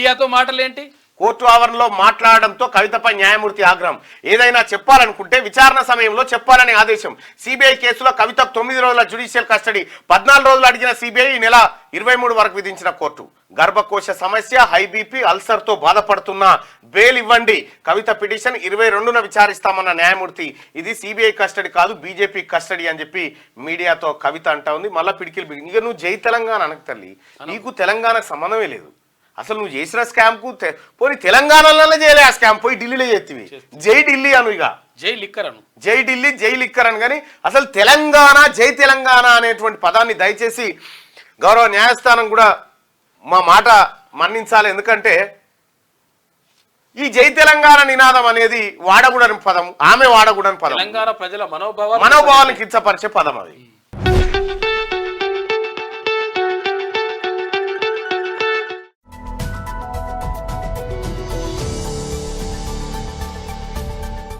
మీడియాతో మాటలేంటి? కోర్టు ఆవరణలో మాట్లాడడంతో కవితపై న్యాయమూర్తి ఆగ్రహం. ఏదైనా చెప్పాలనుకుంటే విచారణ సమయంలో చెప్పాలని ఆదేశం. సిబిఐ కేసులో కవితకు 9 రోజుల జ్యుడిషియల్ కస్టడీ, 14 రోజులు అడిగిన సిబిఐ ఈ నెల 23 వరకు విధించిన కోర్టు. గర్భకోశ సమస్య, హై బీపీ, అల్సర్తో బాధపడుతున్న బెయిల్ ఇవ్వండి. కవిత పిటిషన్ 22న విచారిస్తామన్న న్యాయమూర్తి. ఇది సిబిఐ కస్టడీ కాదు, బీజేపీ కస్టడీ అని చెప్పి మీడియాతో కవిత అంటా ఉంది. మళ్ళీ పిడికిలు ఇక నువ్వు జై తెలంగాణ అనకు తల్లి, నీకు తెలంగాణకు సంబంధమే లేదు. అసలు నువ్వు చేసిన స్కామ్ కు పోనీ తెలంగాణలోనే చేయలే ఆ స్కామ్, పోయి ఢిల్లీలో చేతివి. జై ఢిల్లీ అను, ఇక జై లిక్కర్ అను, జై ఢిల్లీ జై లిక్కర్ అని. కానీ అసలు తెలంగాణ జై తెలంగాణ అనేటువంటి పదాన్ని దయచేసి గౌరవ న్యాయస్థానం కూడా మా మాట మన్నించాలి. ఎందుకంటే ఈ జై తెలంగాణ నినాదం అనేది వాడకూడని పదం, ఆమె వాడకూడని పదం, తెలంగాణ ప్రజల మనోభావాలను కించపరిచే పదం అది.